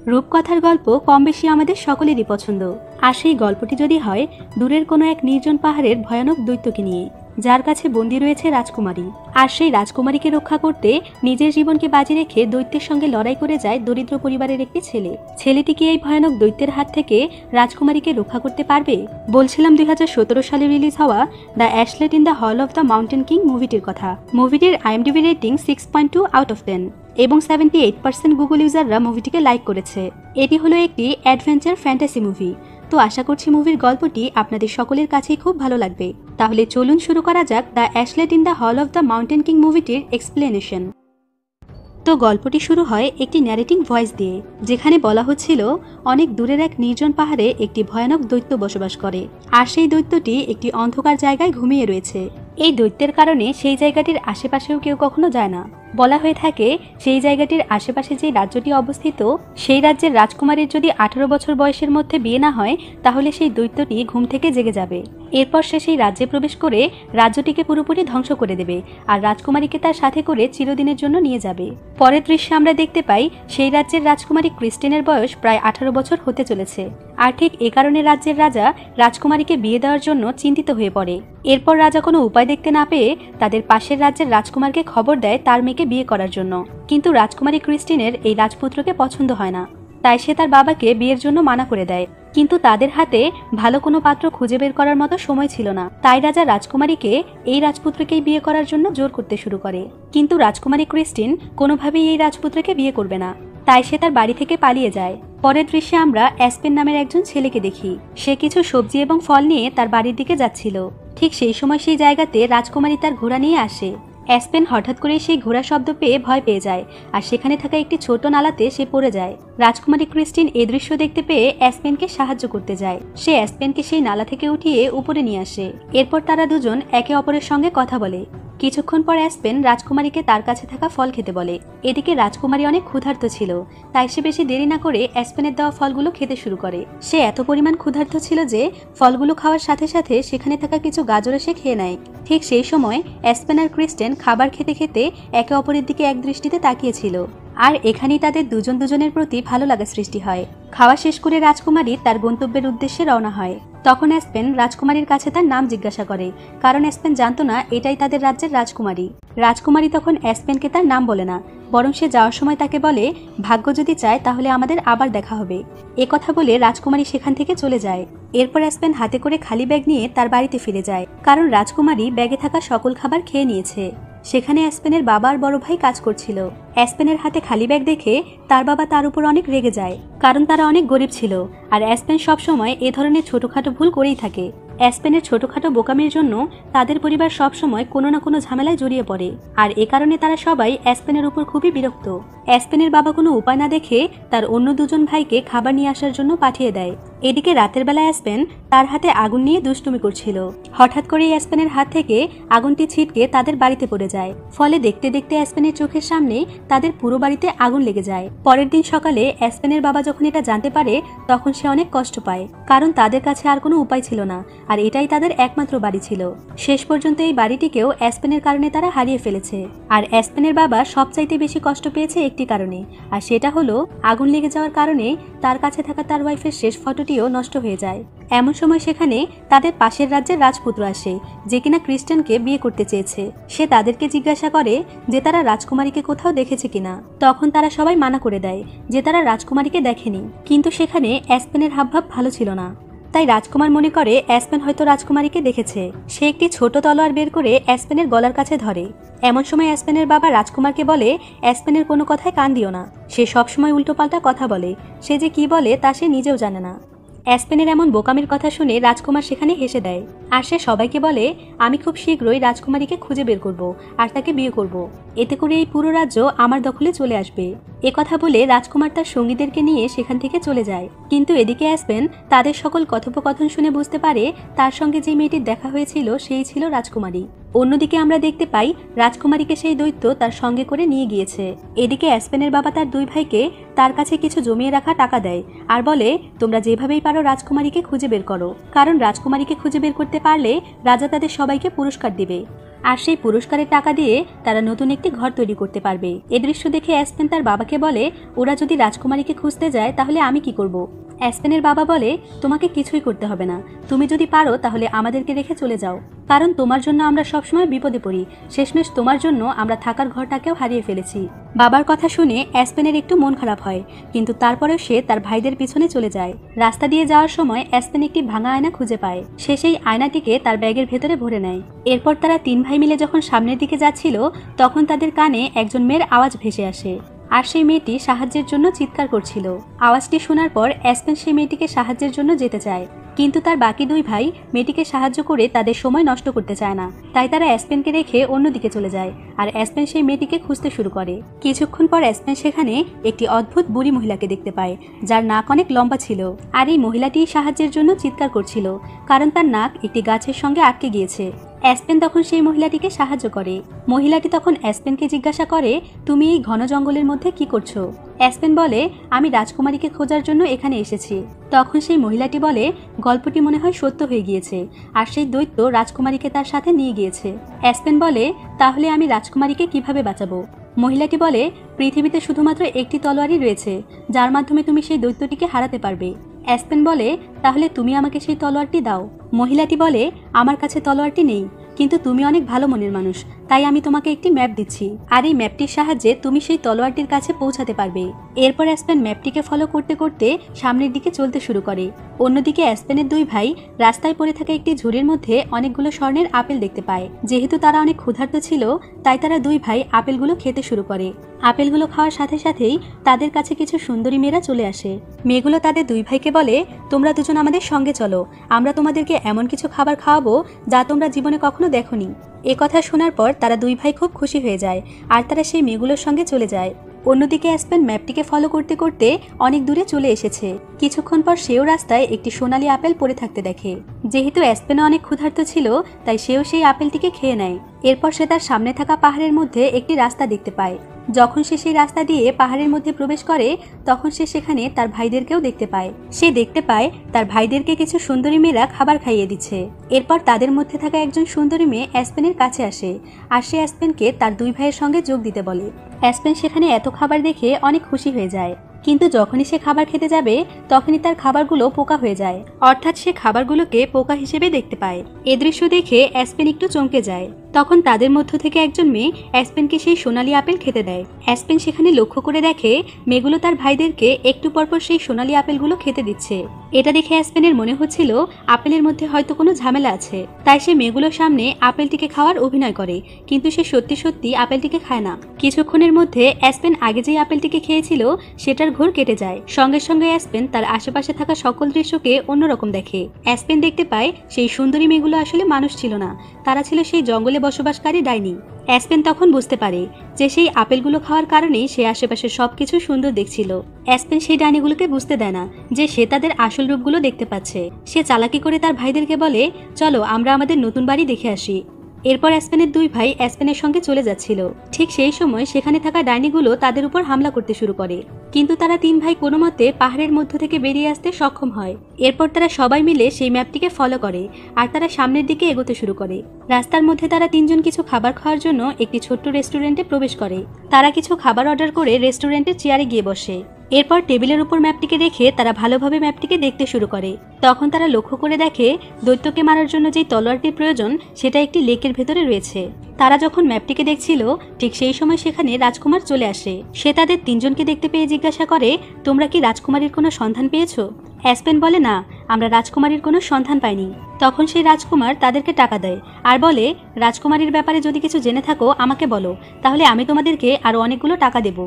রূপকথার গল্প কম বেশি আমাদের সকলেরই পছন্দ। আর সেই গল্পটি যদি হয় দূরের কোনো এক নির্জন পাহাড়ের ভয়ানক দৈত্যকে নিয়ে, যার কাছে বন্দী রয়েছে রাজকুমারী। আর সেই রাজকুমারীকে রক্ষা করতে নিজের জীবনকে বাজি রেখে দৈত্যের সঙ্গে লড়াই করে যায় দরিদ্র পরিবারের একটি ছেলে। ছেলেটি কি এই ভয়ানক দৈত্যের হাত থেকে রাজকুমারীকে রক্ষা করতে পারবে? বলছিলাম 2017 সালে রিলিজ হওয়া the Ashlet in the Hall of the Mountain King মুভিটির কথা। মুভিটির IMDb রেটিং 6.2 আউট অফ 10 এবং 78% গুগল ইউজাররা মুভিটিকে লাইক করেছে। এটি হলো একটি অ্যাডভেঞ্চার ফ্যান্টাসি মুভি। তো আশা করছি মুভির গল্পটি আপনাদের সকলের কাছেই খুব ভালো লাগবে। তাহলে চলুন শুরু করা যাক the Ashlet in the Hall of the Mountain King মুভিটির এক্সপ্লেনেশন। তো গল্পটি শুরু হয় একটি ন্যারেটিং ভয়েস দিয়ে, যেখানে বলা হচ্ছিল অনেক দূরের এক নির্জন পাহাড়ে একটি ভয়ানক দৈত্য বসবাস করে। আর সেই দৈত্যটি একটি অন্ধকার জায়গায় ঘুমিয়ে রয়েছে। এই দৈত্যের কারণে সেই জায়গাটির আশেপাশেও কেউ কখনো যায় না। বলা হয়ে থাকে সেই জায়গাটির আশেপাশে যে রাজ্যটি অবস্থিত, সেই রাজ্যের রাজকুমারীর যদি 18 বছর বয়সের মধ্যে বিয়ে না হয় তাহলে সেই দৈত্যটি ঘুম থেকে জেগে যাবে। এরপর সে সেই রাজ্যে প্রবেশ করে রাজ্যটিকে পুরোপুরি ধ্বংস করে দেবে আর রাজকুমারীকে তার সাথে করে চিরদিনের জন্য নিয়ে যাবে। পরের দৃশ্যে আমরা দেখতে পাই সেই রাজ্যের রাজকুমারী ক্রিস্টিনের বয়স প্রায় 18 বছর হতে চলেছে। আর ঠিক এ কারণে রাজ্যের রাজা রাজকুমারীকে বিয়ে দেওয়ার জন্য চিন্তিত হয়ে পড়ে। এরপর রাজা কোনো উপায় দেখতে না পেয়ে তাদের পাশের রাজ্যের রাজকুমারকে খবর দেয় তার মেয়েকে বিয়ে করার জন্য। কিন্তু রাজকুমারী ক্রিস্টিনের এই রাজপুত্রকে পছন্দ হয় না, তাই সে তার বাবাকে বিয়ের জন্য মানা করে দেয়। কিন্তু তাদের হাতে ভালো কোনো পাত্র খুঁজে বের করার মতো সময় ছিল না, তাই রাজা রাজকুমারীকে এই রাজপুত্রকেই বিয়ে করার জন্য জোর করতে শুরু করে। কিন্তু রাজকুমারী ক্রিস্টিন কোনোভাবেই এই রাজপুত্রকে বিয়ে করবে না, তাই সে তার বাড়ি থেকে পালিয়ে যায়। পরের দৃশ্যে আমরা অ্যাসপেন নামের একজন ছেলেকে দেখি। সে কিছু সবজি এবং ফল নিয়ে তার বাড়ির দিকে যাচ্ছিল। ঠিক সেই সময় সেই জায়গাতে রাজকুমারী তার ঘোড়া নিয়ে আসে। অ্যাসপেন হঠাৎ করে সেই ঘোড়া শব্দ পেয়ে ভয় পেয়ে যায় আর সেখানে থাকা একটি ছোট নালাতে সে পড়ে যায়। রাজকুমারী ক্রিস্টিন এই দৃশ্য দেখতে পেয়ে অ্যাসপেনকে সাহায্য করতে যায়। সে অ্যাসপেনকে সেই নালা থেকে উঠিয়ে উপরে নিয়ে আসে। এরপর তারা দুজন একে অপরের সঙ্গে কথা বলে। কিছুক্ষণ পর অ্যাসপেন রাজকুমারীকে তার কাছে থাকা ফল খেতে বলে। এদিকে রাজকুমারী অনেক ক্ষুধার্ত ছিল, তাই সে বেশি দেরি না করে অ্যাসপেনের দেওয়া ফলগুলো খেতে শুরু করে। সে এত পরিমাণ ক্ষুধার্ত ছিল যে ফলগুলো খাওয়ার সাথে সাথে সেখানে থাকা কিছু গাজর সে খেয়ে নেয়। ঠিক সেই সময় অ্যাসপেন আর ক্রিস্টেন খাবার খেতে খেতে একে অপরের দিকে এক দৃষ্টিতে তাকিয়েছিল। আর এখানেই তাদের দুজনের প্রতি ভালো লাগা সৃষ্টি হয়। খাওয়া শেষ করে রাজকুমারী তার গন্তব্যের উদ্দেশ্যে রওনা হয়। তখন অ্যাসপেন রাজকুমারীর কাছে তার নাম জিজ্ঞাসা করে, কারণ অ্যাসপেন জানতো না এটাই তাদের রাজ্যের রাজকুমারী। রাজকুমারী তখন অ্যাসপেনকে তার নাম বলে না, বরং সে যাওয়ার সময় তাকে বলে ভাগ্য যদি চায় তাহলে আমাদের আবার দেখা হবে। কথা বলে রাজকুমারী সেখান থেকে চলে যায়। এরপর অ্যাসপেন হাতে করে খালি ব্যাগ নিয়ে তার বাড়িতে ফিরে যায়, কারণ রাজকুমারী ব্যাগে থাকা সকল খাবার খেয়ে নিয়েছে। সেখানে অ্যাসপেনের বাবা আর বড় ভাই কাজ করছিল। অ্যাসপেনের হাতে খালি ব্যাগ দেখে তার বাবা তার উপর অনেক রেগে যায়, কারণ তারা অনেক গরিব ছিল আর অ্যাসপেন সবসময় এ ধরনের ছোটখাটো ভুল করেই থাকে। অ্যাসপেনের ছোটখাটো বোকামির জন্য তাদের পরিবার সবসময় কোনো না কোনো ঝামেলায় জড়িয়ে পড়ে, আর এ কারণে তারা সবাই অ্যাসপেনের উপর খুবই বিরক্ত। অ্যাসপেনের বাবা কোনো উপায় না দেখে তার অন্য দুজন ভাইকে খাবার নিয়ে আসার জন্য পাঠিয়ে দেয়। এদিকে রাতের বেলা অ্যাসপেন তার হাতে আগুন নিয়ে দুষ্টুমি করছিল। হঠাৎ করে অ্যাসপেনের হাত থেকে আগুনটি ছিটকে তাদের বাড়িতে পড়ে যায়। ফলে দেখতে দেখতে অ্যাসপেনের চোখের সামনে তাদের পুরো বাড়িতে আগুন লেগে যায়। পরের দিন সকালে অ্যাসপেনের বাবা যখন এটা জানতে পারে তখন সে অনেক কষ্ট পায়, কারণ তাদের কাছে আর কোনো উপায় ছিল না, আর এটাই তাদের একমাত্র বাড়ি ছিল। শেষ পর্যন্ত এই বাড়িটিকেও অ্যাসপেনের কারণে তারা হারিয়ে ফেলেছে। আর অ্যাসপেনের বাবা সবচাইতে বেশি কষ্ট পেয়েছে একটি কারণে, আর সেটা হলো আগুন লেগে যাওয়ার কারণে তার কাছে থাকা তার ওয়াইফের শেষ ফটোটিও নষ্ট হয়ে যায়। এমন সময় সেখানে তাদের পাশের রাজ্যের রাজপুত্র আসে, যে কিনা ক্রিস্টেনকে বিয়ে করতে চেয়েছে। সে তাদেরকে জিজ্ঞাসা করে যে তারা রাজকুমারীকে কোথাও দেখেছে কিনা। তখন তারা সবাই মানা করে দেয় যে তারা রাজকুমারীকে দেখেনি। কিন্তু সেখানে অ্যাসপেনের হাবভাব ভালো ছিল না, তাই রাজকুমার মনে করে অ্যাসপেন হয়তো রাজকুমারীকে দেখেছে। সে একটি ছোট তলোয়ার বের করে অ্যাসপেনের গলার কাছে ধরে। এমন সময় অ্যাসপেনের বাবা রাজকুমারকে বলে অ্যাসপেনের কোনো কথায় কান দিও না, সে সবসময় উল্টোপাল্টা কথা বলে, সে যে কি বলে তা সে নিজেও জানে না। অ্যাসপেনের এমন বোকামির কথা শুনে রাজকুমার সেখানে হেসে দেয়, আর সে সবাইকে বলে আমি খুব শীঘ্রই রাজকুমারীকে খুঁজে বের করব আর তাকে বিয়ে করব, এতে করে এই পুরো রাজ্য আমার দখলে চলে আসবে। কথা বলে রাজকুমার তার সঙ্গীদেরকে নিয়ে সেখান থেকে চলে যায়। কিন্তু এদিকে অ্যাসপেন তাদের সকল কথোপকথন শুনে বুঝতে পারে তার সঙ্গে যে মেয়েটির দেখা হয়েছিল সেই ছিল রাজকুমারী। অন্যদিকে আমরা দেখতে পাই রাজকুমারীকে সেই দৈত্য তার সঙ্গে করে নিয়ে গিয়েছে। এদিকে অ্যাসপেনের বাবা তার দুই ভাইকে তার কাছে কিছু জমিয়ে রাখা টাকা দেয় আর বলে তোমরা যেভাবেই পারো রাজকুমারীকে খুঁজে বের করো, কারণ রাজকুমারীকে খুঁজে বের করতে পারলে রাজা তাদের সবাইকে পুরস্কার দিবে। আর সেই পুরস্কারের টাকা দিয়ে তারা নতুন একটি ঘর তৈরি করতে পারবে। এ দৃশ্য দেখে অ্যাসপেন তার বাবাকে বলে, ওরা যদি রাজকুমারীকে খুঁজতে যায় তাহলে আমি কি করব? অ্যাসপেনের বাবা বলে, তোমাকে কিছুই করতে হবে না, তুমি যদি পারো তাহলে আমাদেরকে রেখে চলে যাও, কারণ তোমার জন্য আমরা সবসময় বিপদে পড়ি, শেষমেশ তোমার জন্য আমরা থাকার ঘরটাকেও হারিয়ে ফেলেছি। বাবার কথা শুনে অ্যাসপেনের একটু মন খারাপ হয়, কিন্তু তারপরেও সে তার ভাইদের পিছনে চলে যায়। রাস্তা দিয়ে যাওয়ার সময় অ্যাসপেন একটি ভাঙা আয়না খুঁজে পায়। সে সেই আয়নাটিকে তার ব্যাগের ভেতরে ভরে নেয়। এরপর তারা 3 ভাই মিলে যখন সামনের দিকে যাচ্ছিল তখন তাদের কানে একজন মেয়ের আওয়াজ ভেসে আসে, আর সেই মেয়েটি সাহায্যের জন্য চিৎকার করছিল। আওয়াজটি শোনার পর অ্যাসপেন সেই মেয়েটিকে সাহায্যের জন্য যেতে চায়, কিন্তু তার বাকি 2 ভাই মেয়েটিকে সাহায্য করে তাদের সময় নষ্ট করতে চায় না, তাই তারা অ্যাসপেনকে রেখে অন্যদিকে চলে যায়। আর অ্যাসপেন সেই মেয়েটিকে খুঁজতে শুরু করে। কিছুক্ষণ পর অ্যাসপেন সেখানে একটি অদ্ভুত বুড়ি মহিলাকে দেখতে পায়, যার নাক অনেক লম্বা ছিল। আর এই মহিলাটি সাহায্যের জন্য চিৎকার করছিল, কারণ তার নাক একটি গাছের সঙ্গে আটকে গিয়েছে। অ্যাসপেন তখন সেই মহিলাটিকে সাহায্য করে। মহিলাটি তখন অ্যাসপেনকে জিজ্ঞাসা করে, তুমি এই ঘন জঙ্গলের মধ্যে কি করছো? অ্যাসপেন বলে, আমি রাজকুমারীকে খোঁজার জন্য এখানে এসেছি। তখন সেই মহিলাটি বলে, গল্পটি মনে হয় সত্য হয়ে গিয়েছে, আর সেই দৈত্য রাজকুমারীকে তার সাথে নিয়ে গিয়েছে। অ্যাসপেন বলে, তাহলে আমি রাজকুমারীকে কিভাবে বাঁচাবো? মহিলাটি বলে, পৃথিবীতে শুধুমাত্র একটি তলোয়ারই রয়েছে, যার মাধ্যমে তুমি সেই দৈত্যটিকে হারাতে পারবে। অ্যাসপেন বলে, তাহলে তুমি আমাকে সেই তলোয়ারটি দাও। মহিলাটি বলে, আমার কাছে তলোয়ারটি নেই, কিন্তু তুমি অনেক ভালো মনের মানুষ, তাই আমি তোমাকে একটি ম্যাপ দিচ্ছি, আর এই ম্যাপটির সাহায্যে তুমি সেই তলোয়ারটির কাছে পৌঁছাতে পারবে। এরপর অ্যাসপেন ম্যাপটিকে ফলো করতে করতে সামনের দিকে চলতে শুরু করে। অন্যদিকে অ্যাসপেনের 2 ভাই রাস্তায় পড়ে থাকা একটি ঝুড়ির মধ্যে অনেকগুলো স্বর্ণের আপেল দেখতে পায়। যেহেতু তারা অনেক ক্ষুধার্ত ছিল, তাই তারা 2 ভাই আপেলগুলো খেতে শুরু করে। আপেলগুলো খাওয়ার সাথে সাথেই তাদের কাছে কিছু সুন্দরী মেয়েরা চলে আসে। মেয়েগুলো তাদের 2 ভাইকে বলে, তোমরা দুজন আমাদের সঙ্গে চলো, আমরা তোমাদেরকে এমন কিছু খাবার খাওয়াবো যা তোমরা জীবনে কখনো দেখোনি। এ কথা শোনার পর তারা 2 ভাই খুব খুশি হয়ে যায়, আর তারা সেই মেয়েগুলোর সঙ্গে চলে যায়। অন্যদিকে অ্যাসপেন ম্যাপটিকে ফলো করতে করতে অনেক দূরে চলে এসেছে। কিছুক্ষণ পর সেও রাস্তায় একটি সোনালী আপেল পড়ে থাকতে দেখে। যেহেতু অ্যাসপেনও অনেক ক্ষুধার্ত ছিল, তাই সেও সেই আপেলটিকে খেয়ে নেয়। এরপর সে তার সামনে থাকা পাহাড়ের মধ্যে একটি রাস্তা দেখতে পায়। যখন সে সেই রাস্তা দিয়ে পাহাড়ের মধ্যে প্রবেশ করে, তখন সে সেখানে তার ভাইদেরকেও দেখতে পায়। সে দেখতে পায় তার ভাইদেরকে কিছু সুন্দরী মেয়েরা খাবার খাইয়ে দিচ্ছে। এরপর তাদের মধ্যে থাকা একজন সুন্দরী মেয়ে অ্যাসপেনের কাছে আসে, আর সে অ্যাসপেনকে তার 2 ভাইয়ের সঙ্গে যোগ দিতে বলে। অ্যাসপেন সেখানে এত খাবার দেখে অনেক খুশি হয়ে যায়, কিন্তু যখনই সে খাবার খেতে যাবে তখনই তার খাবারগুলো পোকা হয়ে যায়, অর্থাৎ সে খাবারগুলোকে পোকা হিসেবে দেখতে পায়। এ দৃশ্য দেখে অ্যাসপেন একটু চমকে যায়। তখন তাদের মধ্য থেকে একজন মেয়ে অ্যাসপেনকে সেই সোনালী আপেল খেতে দেয়। অ্যাসপেন সেখানে লক্ষ্য করে দেখে মেয়েগুলো তার ভাইদেরকে একটু পরপর সেই সোনালী আপেলগুলো খেতে দিচ্ছে। এটা দেখে অ্যাসপেনের মনে হচ্ছিল আপেলের মধ্যে হয়তো কোনো ঝামেলা আছে, তাই সে মেয়েগুলোর সামনে আপেলটিকে খাওয়ার অভিনয় করে, কিন্তু সে সত্যি সত্যি আপেলটিকে খায় না। কিছুক্ষণের মধ্যে অ্যাসপেন আগে যে আপেলটিকে খেয়েছিল সেটার ঘোর কেটে যায়। সঙ্গে সঙ্গে অ্যাসপেন তার আশেপাশে থাকা সকল দৃশ্যকে অন্যরকম দেখে। অ্যাসপেন দেখতে পায় সেই সুন্দরী মেয়েগুলো আসলে মানুষ ছিল না, তারা ছিল সেই জঙ্গলে বসবাসকারী ডাইনি। অ্যাসপেন তখন বুঝতে পারে যে সেই আপেলগুলো খাওয়ার কারণেই সে আশেপাশে সবকিছু সুন্দর দেখছিল। অ্যাসপেন সেই ডাইনিগুলোকে বুঝতে দেয় না যে সে তাদের আসল রূপগুলো দেখতে পাচ্ছে। সে চালাকি করে তার ভাইদেরকে বলে, চলো আমরা আমাদের নতুন বাড়ি দেখে আসি। এরপর অ্যাসপেনের 2 ভাই অ্যাসপেনের সঙ্গে চলে যাচ্ছিল। ঠিক সেই সময় সেখানে থাকা ডাইনিগুলো তাদের উপর হামলা করতে শুরু করে, কিন্তু তারা 3 ভাই কোনো মতে পাহাড়ের মধ্য থেকে বেরিয়ে আসতে সক্ষম হয়। এরপর তারা সবাই মিলে সেই ম্যাপটিকে ফলো করে, আর তারা সামনের দিকে এগোতে শুরু করে। রাস্তার মধ্যে তারা 3 জন কিছু খাবার খাওয়ার জন্য একটি ছোট্ট রেস্টুরেন্টে প্রবেশ করে। তারা কিছু খাবার অর্ডার করে রেস্টুরেন্টের চেয়ারে গিয়ে বসে। এরপর টেবিলের উপর ম্যাপটিকে রেখে তারা ভালোভাবে ম্যাপটিকে দেখতে শুরু করে। তখন তারা লক্ষ্য করে দেখে দৈত্যকে মারার জন্য যেই তলোয়ারটির প্রয়োজন সেটা একটি লেকের ভেতরে রয়েছে। তারা যখন ম্যাপটিকে দেখছিল ঠিক সেই সময় সেখানে রাজকুমার চলে আসে। সে তাদের 3 জনকে দেখতে পেয়ে জিজ্ঞাসা করে, তোমরা কি রাজকুমারীর কোনো সন্ধান পেয়েছো? অ্যাসপেন বলে, না, আমরা রাজকুমারীর কোনো সন্ধান পাইনি। তখন সেই রাজকুমার তাদেরকে টাকা দেয় আর বলে, রাজকুমারীর ব্যাপারে যদি কিছু জেনে থাকো আমাকে বলো, তাহলে আমি তোমাদেরকে আরো অনেকগুলো টাকা দেব।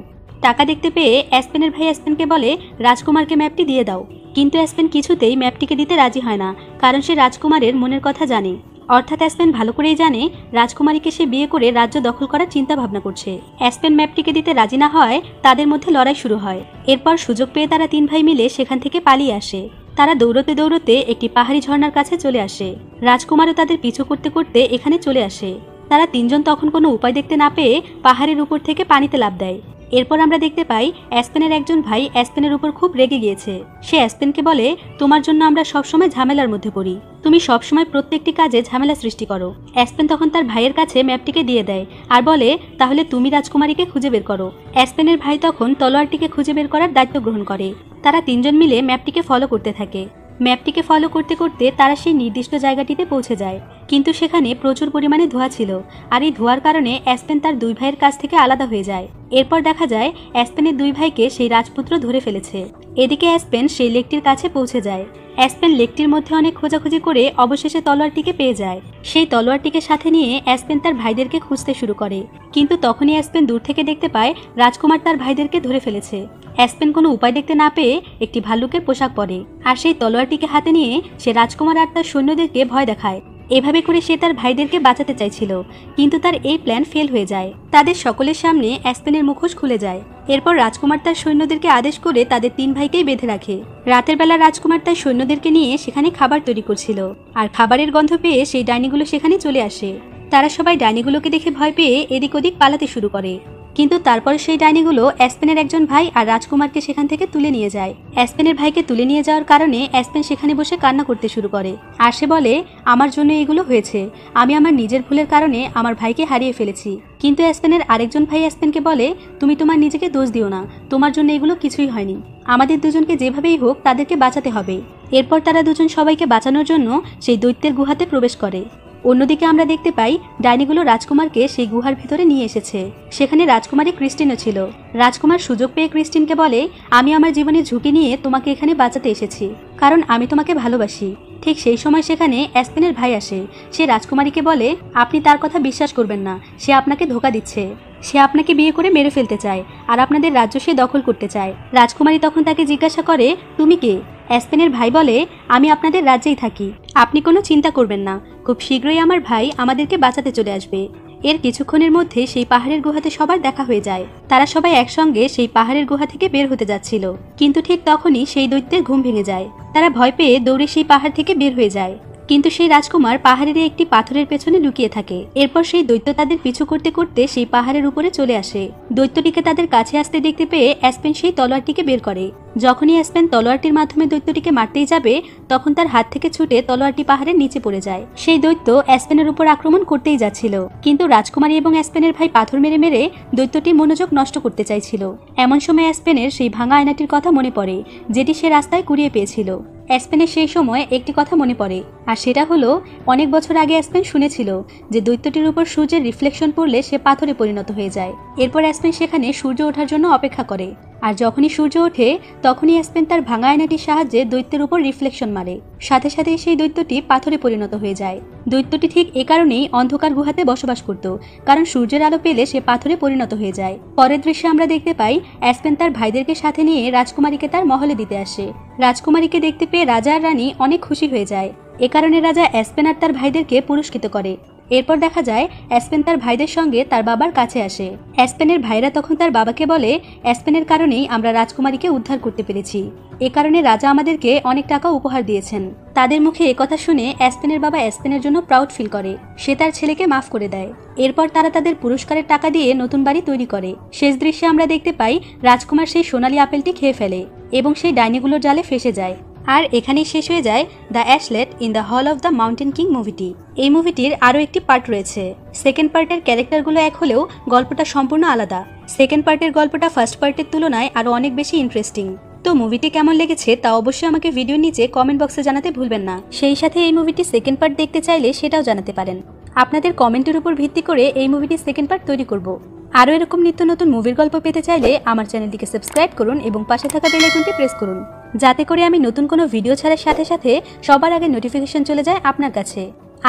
টাকা দেখতে পেয়ে অ্যাসপেনের ভাই অ্যাসপেনকে বলে, রাজকুমারকে ম্যাপটি দিয়ে দাও। কিন্তু অ্যাসপেন কিছুতেই ম্যাপটিকে দিতে রাজি হয় না, কারণ সে রাজকুমারের মনের কথা জানে। অর্থাৎ অ্যাসপেন ভালো করেই জানে রাজকুমারীকে সে বিয়ে করে রাজ্য দখল করার চিন্তা ভাবনা করছে। অ্যাসপেন ম্যাপটিকে দিতে রাজি না হয় তাদের মধ্যে লড়াই শুরু হয়। এরপর সুযোগ পেয়ে তারা 3 ভাই মিলে সেখান থেকে পালিয়ে আসে। তারা দৌড়তে দৌড়তে একটি পাহাড়ি ঝর্ণার কাছে চলে আসে। রাজকুমারও তাদের পিছু করতে করতে এখানে চলে আসে। তারা 3 জন তখন কোনো উপায় দেখতে না পেয়ে পাহাড়ের উপর থেকে পানিতে লাফ দেয়। এরপর আমরা দেখতে পাই অ্যাসপেনের একজন ভাই অ্যাসপেনের উপর খুব রেগে গিয়েছে। সে অ্যাসপেনকে বলে, তোমার জন্য আমরা সবসময় ঝামেলার মধ্যে পড়ি, তুমি সবসময় প্রত্যেকটি কাজে ঝামেলা সৃষ্টি করো। অ্যাসপেন তখন তার ভাইয়ের কাছে ম্যাপটিকে দিয়ে দেয় আর বলে, তাহলে তুমি রাজকুমারীকে খুঁজে বের করো। অ্যাসপেনের ভাই তখন তলোয়ারটিকে খুঁজে বের করার দায়িত্ব গ্রহণ করে। তারা তিনজন মিলে ম্যাপটিকে ফলো করতে থাকে। ম্যাপটিকে ফলো করতে করতে তারা সেই নির্দিষ্ট জায়গাটিতে পৌঁছে যায়, কিন্তু সেখানে প্রচুর পরিমাণে ধোঁয়া ছিল, আর এই ধোঁয়ার কারণে অ্যাসপেন তার দুই ভাইয়ের কাছ থেকে আলাদা হয়ে যায়। এরপর দেখা যায় অ্যাসপেনের দুই ভাইকে সেই রাজপুত্র ধরে ফেলেছে। এদিকে অ্যাসপেন সেই লেকটির কাছে পৌঁছে যায়। অ্যাসপেন লেকটির মধ্যে অনেক খোঁজাখুঁজি করে অবশেষে তলোয়ারটিকে পেয়ে যায়। সেই তলোয়ারটিকে সাথে নিয়ে অ্যাসপেন তার ভাইদেরকে খুঁজতে শুরু করে, কিন্তু তখনই অ্যাসপেন দূর থেকে দেখতে পায় রাজকুমার তার ভাইদেরকে ধরে ফেলেছে। অ্যাসপেন কোনো উপায় দেখতে না পেয়ে একটি ভাল্লুকের পোশাক পরে, আর সেই তলোয়ারটিকে হাতে নিয়ে সে রাজকুমার আর তার সৈন্যদেরকে ভয় দেখায়। এভাবে করে সে তার ভাইদেরকে বাঁচাতে চাইছিল, কিন্তু তার এই প্ল্যান ফেল হয়ে যায়। তাদের সকলের সামনে অ্যাসপেনের মুখোশ খুলে যায়। এরপর রাজকুমার তার সৈন্যদেরকে আদেশ করে তাদের তিন ভাইকেই বেঁধে রাখে। রাতের বেলা রাজকুমার তার সৈন্যদেরকে নিয়ে সেখানে খাবার তৈরি করছিল, আর খাবারের গন্ধ পেয়ে সেই ডাইনিগুলো সেখানে চলে আসে। তারা সবাই ডাইনিগুলোকে দেখে ভয় পেয়ে এদিক ওদিক পালাতে শুরু করে, কিন্তু তারপর সেই ডাইনিগুলো অ্যাসপেনের একজন ভাই আর রাজকুমারকে সেখান থেকে তুলে নিয়ে যায়। অ্যাসপেনের ভাইকে তুলে নিয়ে যাওয়ার কারণে অ্যাসপেন সেখানে বসে কান্না করতে শুরু করে, আর সে বলে, আমার জন্য এগুলো হয়েছে, আমি আমার নিজের ভুলের কারণে আমার ভাইকে হারিয়ে ফেলেছি। কিন্তু অ্যাসপেনের আরেকজন ভাই অ্যাসপেনকে বলে, তুমি তোমার নিজেকে দোষ দিও না, তোমার জন্য এগুলো কিছুই হয়নি, আমাদের দুজনকে যেভাবেই হোক তাদেরকে বাঁচাতে হবে। এরপর তারা দুজন সবাইকে বাঁচানোর জন্য সেই দৈত্যের গুহাতে প্রবেশ করে। অন্যদিকে আমরা দেখতে পাই ডাইনিগুলো রাজকুমারকে সেই গুহার ভিতরে নিয়ে এসেছে। সেখানে রাজকুমারী ক্রিস্টিনও ছিল। রাজকুমার সুযোগ পেয়ে ক্রিস্টিনকে বলে, আমি আমার জীবনের ঝুঁকি নিয়ে তোমাকে এখানে বাঁচাতে এসেছি, কারণ আমি তোমাকে ভালোবাসি। ঠিক সেই সময় সেখানে অ্যাসপেনের ভাই আসে। সে রাজকুমারীকে বলে, আপনি তার কথা বিশ্বাস করবেন না, সে আপনাকে ধোঁকা দিচ্ছে, সে আপনাকে বিয়ে করে মেরে ফেলতে চায়, আর আপনাদের রাজ্য সে দখল করতে চায়। রাজকুমারী তখন তাকে জিজ্ঞাসা করে, তুমি কে? অ্যাসপেনের ভাই বলে, আমি আপনাদের রাজ্যেই থাকি, আপনি কোনো চিন্তা করবেন না, খুব শীঘ্রই আমার ভাই আমাদেরকে বাঁচাতে চলে আসবে। এর কিছুক্ষণের মধ্যে সেই পাহাড়ের গুহাতে সবার দেখা হয়ে যায়। তারা সবাই একসঙ্গে সেই পাহাড়ের গুহা থেকে বের হতে যাচ্ছিল, কিন্তু ঠিক তখনই সেই দৈত্যের ঘুম ভেঙে যায়। তারা ভয় পেয়ে দৌড়ে সেই পাহাড় থেকে বের হয়ে যায়, কিন্তু সেই রাজকুমার পাহাড়ের একটি পাথরের পেছনে লুকিয়ে থাকে। এরপর সেই দৈত্য তাদের পিছু করতে করতে সেই পাহাড়ের উপরে চলে আসে। দৈত্যটিকে তাদের কাছে আসতে দেখতে পেয়ে অ্যাসপেন সেই তলোয়ারটিকে বের করে। যখনই অ্যাসপেন তলোয়ারটির মাধ্যমে দৈত্যটিকে মারতেই যাবে, তখন তার হাত থেকে ছুটে তলোয়ারটি পাহাড়ের নিচে পড়ে যায়। সেই দৈত্য অ্যাসপেনের উপর আক্রমণ করতেই যাচ্ছিল, কিন্তু রাজকুমারী এবং অ্যাসপেনের ভাই পাথর মেরে মেরে দৈত্যটির মনোযোগ নষ্ট করতে চাইছিল। এমন সময় অ্যাসপেনের সেই ভাঙা আয়নাটির কথা মনে পড়ে, যেটি সে রাস্তায় কুড়িয়ে পেয়েছিল। অ্যাসপেনের সেই সময় একটি কথা মনে পড়ে, আর সেটা হলো অনেক বছর আগে অ্যাসপেন শুনেছিল যে দৈত্যটির উপর সূর্যের রিফ্লেকশন পড়লে সে পাথরে পরিণত হয়ে যায়। এরপর অ্যাসপেন সেখানে সূর্য ওঠার জন্য অপেক্ষা করে, আর যখনই সূর্য ওঠে তখনই অ্যাসপেন তার ভাঙা আয়নাটির সাহায্যে দৈত্যের উপর রিফ্লেকশন মারে। সাথে সাথে সেই দৈত্যটি পাথরে পরিণত হয়ে যায়। দৈত্যটি ঠিক এ কারণেই অন্ধকার গুহাতে বসবাস করত, কারণ সূর্যের আলো পেলে সে পাথরে পরিণত হয়ে যায়। পরের দৃশ্যে আমরা দেখতে পাই অ্যাসপেন তার ভাইদেরকে সাথে নিয়ে রাজকুমারীকে তার মহলে দিতে আসে। রাজকুমারীকে দেখতে পেয়ে রাজা আর রানী অনেক খুশি হয়ে যায়। এ কারণে রাজা অ্যাসপেন আর তার ভাইদেরকে পুরস্কৃত করে। এরপর দেখা যায় অ্যাসপেন তার ভাইদের সঙ্গে তার বাবার কাছে আসে। অ্যাসপেনের ভাইরা তখন তার বাবাকে বলে, অ্যাসপেনের কারণেই আমরা রাজকুমারীকে উদ্ধার করতে পেরেছি, এ কারণে রাজা আমাদেরকে অনেক টাকা উপহার দিয়েছেন। তাদের মুখে একথা শুনে অ্যাসপেনের বাবা অ্যাসপেনের জন্য প্রাউড ফিল করে। সে তার ছেলেকে মাফ করে দেয়। এরপর তারা তাদের পুরস্কারের টাকা দিয়ে নতুন বাড়ি তৈরি করে। শেষ দৃশ্যে আমরা দেখতে পাই রাজকুমার সেই সোনালী আপেলটি খেয়ে ফেলে এবং সেই ডাইনিগুলোর জালে ফেসে যায়। আর এখানেই শেষ হয়ে যায় the Ashlet in the Hall of the Mountain King মুভিটি। এই মুভিটির আরও একটি পার্ট রয়েছে। সেকেন্ড পার্টের ক্যারেক্টারগুলো এক হলেও গল্পটা সম্পূর্ণ আলাদা। সেকেন্ড পার্টের গল্পটা ফার্স্ট পার্টের তুলনায় আরও অনেক বেশি ইন্টারেস্টিং। তো মুভিটি কেমন লেগেছে তা অবশ্যই আমাকে ভিডিওর নিচে কমেন্ট বক্সে জানাতে ভুলবেন না। সেই সাথে এই মুভিটি সেকেন্ড পার্ট দেখতে চাইলে সেটাও জানাতে পারেন। আপনাদের কমেন্টের উপর ভিত্তি করে এই মুভিটির সেকেন্ড পার্ট তৈরি করব। আরও এরকম নিত্য নতুন মুভির গল্প পেতে চাইলে আমার চ্যানেলটিকে সাবস্ক্রাইব করুন এবং পাশে থাকা বেল আইকনটি প্রেস করুন, যাতে করে আমি নতুন কোনো ভিডিও ছাড়ার সাথে সাথে সবার আগে নোটিফিকেশন চলে যায় আপনার কাছে।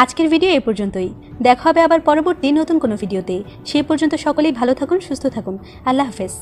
আজকের ভিডিও এ পর্যন্তই। দেখা হবে আবার পরবর্তী নতুন কোনো ভিডিওতে। সেই পর্যন্ত সকলেই ভালো থাকুন, সুস্থ থাকুন। আল্লাহ হাফেজ।